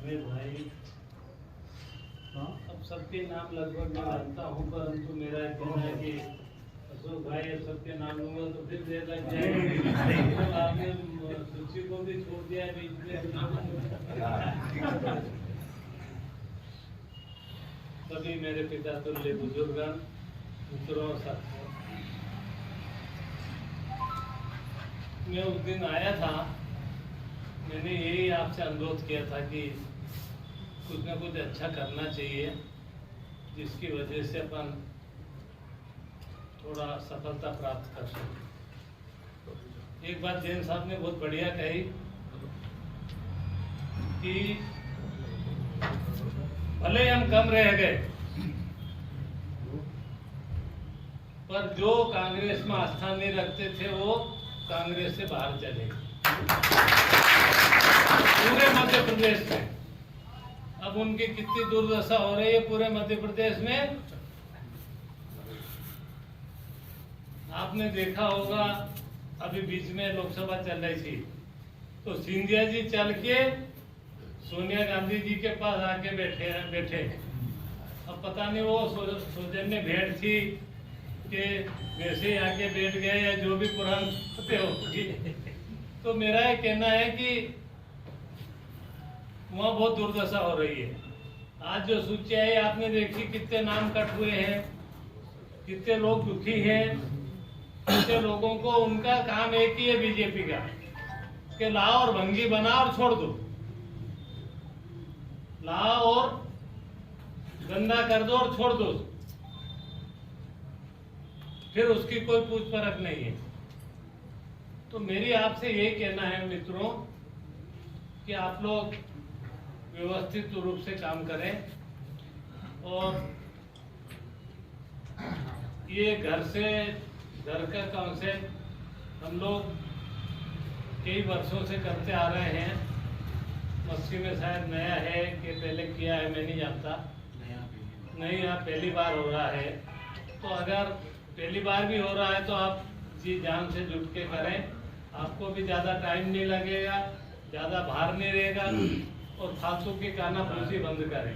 मेरे भाई, अब सबके नाम लगभग मैं जानता हूँ, परंतु मेरा कहना है कि अशोक भाई अब सबके नाम लूंगा तो फिर देर लग जाएगी। तो आपने सूची को भी छोड़ दिया है बीच में। सभी मेरे पिता तुल्य बुजुर्गन, मित्रों और साथियों, मैं उस दिन आया था, मैंने यही आपसे अनुरोध किया था कि कुछ ना कुछ अच्छा करना चाहिए जिसकी वजह से अपन थोड़ा सफलता प्राप्त कर सकें। एक बात जैन साहब ने बहुत बढ़िया कही कि भले हम कम रह गए, पर जो कांग्रेस में आस्था नहीं रखते थे वो कांग्रेस से बाहर चले गए पूरे मध्य प्रदेश में। अब उनकी कितनी दुर्दशा हो रही है पूरे मध्य प्रदेश में, आपने देखा होगा। अभी बीच में लोकसभा चल रही थी तो सिंधिया जी चल के सोनिया गांधी जी के पास आके बैठे। अब पता नहीं वो सौजन्य भेंट थी कि वैसे ही आके बैठ गए या जो भी पुरानी बातें होगी। तो मेरा ये कहना है कि वहाँ बहुत दुर्दशा हो रही है। आज जो सूची आई आपने देखी, कितने नाम कट हुए हैं, कितने लोग दुखी हैं, कितने लोगों को उनका काम एक ही है बीजेपी का कि लाओ और भंगी बना और छोड़ दो, लाओ और गंदा कर दो और छोड़ दो, फिर उसकी कोई पूछ परख नहीं है। तो मेरी आपसे यही कहना है मित्रों कि आप लोग व्यवस्थित रूप से काम करें और ये घर का कॉन्सेप्ट हम लोग कई वर्षों से करते आ रहे हैं। मस्सी में शायद नया है कि पहले किया है, मैं नहीं जानता। नहीं, यहाँ पहली बार हो रहा है। तो अगर पहली बार भी हो रहा है तो आप जी जान से जुट के करें, आपको भी ज़्यादा टाइम नहीं लगेगा, ज़्यादा भार नहीं रहेगा और फालतू की कानाफूसी बंद करें।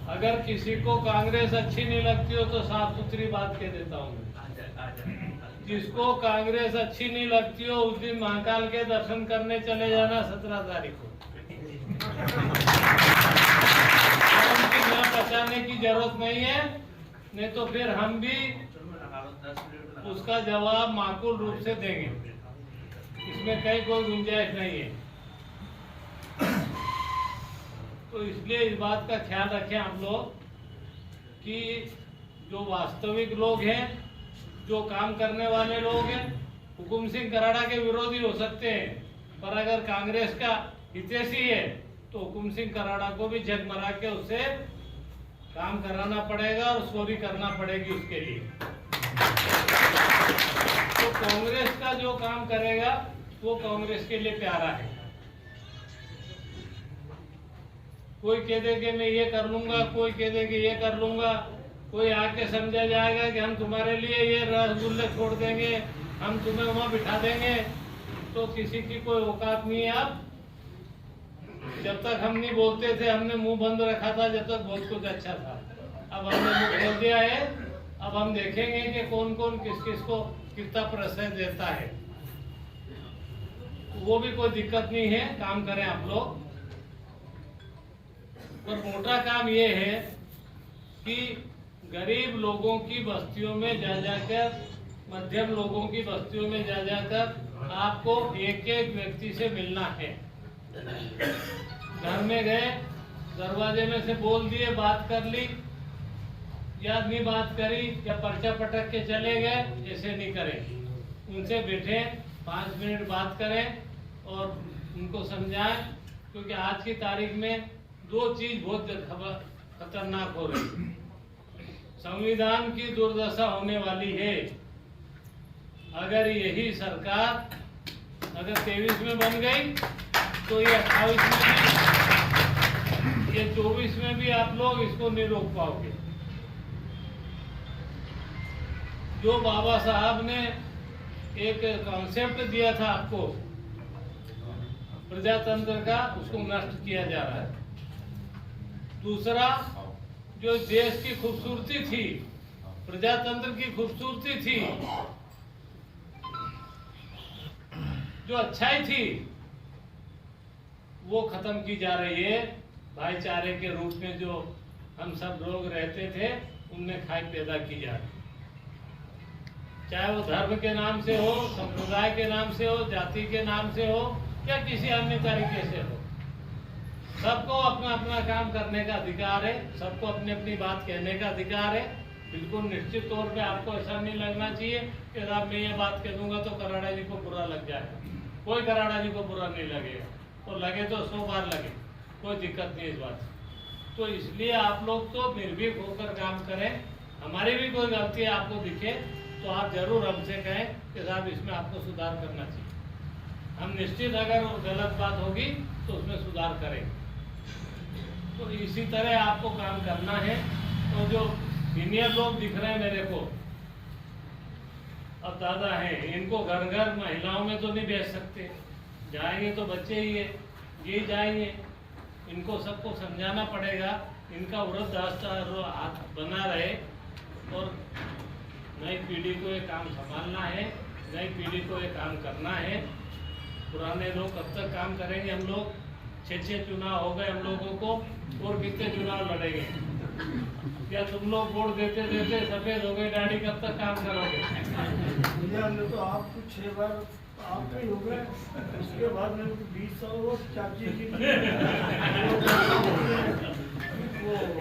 अगर किसी को कांग्रेस अच्छी नहीं लगती हो तो साफ सुथरी बात कह देता हूँ, जिसको कांग्रेस अच्छी नहीं लगती हो उस दिन महाकाल के दर्शन करने चले जाना 17 तारीख को। उनकी ना बचाने की जरूरत नहीं है, नहीं तो फिर हम भी उसका जवाब माकूल रूप से देंगे, इसमें कहीं कोई गुंजाइश नहीं है। तो इसलिए इस बात का ख्याल रखें आप लोग कि जो वास्तविक लोग हैं, जो काम करने वाले लोग हैं, हुकुम सिंह कराड़ा के विरोधी हो सकते हैं, पर अगर कांग्रेस का हितैषी है तो हुकुम सिंह कराड़ा को भी झकमरा के उससे काम कराना पड़ेगा और चोरी करना पड़ेगी उसके लिए। तो कांग्रेस का जो काम करेगा वो कांग्रेस के लिए प्यारा है। कोई कह दे कि मैं ये कर लूंगा, कोई कह दे कि ये कर लूंगा, कोई आके समझा जाएगा कि हम तुम्हारे लिए ये रसगुल्ले छोड़ देंगे, हम तुम्हें वहां बिठा देंगे, तो किसी की कोई औकात नहीं है। अब जब तक हम नहीं बोलते थे हमने मुंह बंद रखा था, जब तक बहुत कुछ अच्छा था। अब हमने मुंह खोल दिया है, अब हम देखेंगे कि कौन कौन किस किस को कितना प्रोत्साहन देता है। वो भी कोई दिक्कत नहीं है, काम करें आप लोग। और मोटा काम ये है कि गरीब लोगों की बस्तियों में जा जाकर, मध्यम लोगों की बस्तियों में जा जाकर आपको एक एक व्यक्ति से मिलना है। घर में गए, दरवाजे में से बोल दिए, बात कर ली या नहीं बात करी या पर्चा पटक के चले गए, ऐसे नहीं करें। उनसे बैठे 5 मिनट बात करें और उनको समझाएं, क्योंकि आज की तारीख में 2 चीज बहुत खतरनाक हो रही। संविधान की दुर्दशा होने वाली है। अगर यही सरकार अगर 23 में बन गई तो ये 28 में भी, ये 24 में भी आप लोग इसको नहीं रोक पाओगे। जो बाबा साहब ने एक कॉन्सेप्ट दिया था आपको, प्रजातंत्र का उसको नष्ट किया जा रहा है। दूसरा, जो देश की खूबसूरती थी, प्रजातंत्र की खूबसूरती थी, जो अच्छाई थी, वो खत्म की जा रही है। भाईचारे के रूप में जो हम सब लोग रहते थे, उनमें खाई पैदा की जा रही है। चाहे वो धर्म के नाम से हो, संप्रदाय के नाम से हो, जाति के नाम से हो, या किसी अन्य तरीके से हो, सबको अपना अपना काम करने का अधिकार है, सबको अपनी अपनी बात कहने का अधिकार है। बिल्कुल निश्चित तौर पे आपको ऐसा नहीं लगना चाहिए कि साहब मैं ये बात कह दूंगा तो कराड़ा जी को बुरा लग जाएगा। कोई कराड़ा जी को बुरा नहीं लगेगा, और लगे तो 100 बार लगे, कोई दिक्कत नहीं इस बात से। तो इसलिए आप लोग तो निर्भीक होकर काम करें। हमारी भी कोई गलती आपको दिखे तो आप जरूर हमसे कहें कि साहब इसमें आपको सुधार करना चाहिए। हम निश्चित अगर गलत बात होगी तो उसमें सुधार करेंगे। तो इसी तरह आपको काम करना है। तो जो सीनियर लोग दिख रहे हैं मेरे को, अब दादा हैं, इनको घर घर महिलाओं में तो नहीं भेज सकते, जाएंगे तो बच्चे ही है, ये जाएंगे। इनको सबको समझाना पड़ेगा, इनका वृद्धावस्था हाथ बना रहे, और नई पीढ़ी को ये काम संभालना है, नई पीढ़ी को ये काम करना है। पुराने लोग कब तक काम करेंगे? हम लोग 6 चुनाव हो गए हम लोगों को, और कितने चुनाव लड़ेंगे? क्या तुम लोग वोट देते देते सफेद हो गए दाढ़ी, कब तक काम करोगे? हमने तो आपको 6 बार आपके ही हो गए, उसके बाद मेरे को 20 साल वो चाची जी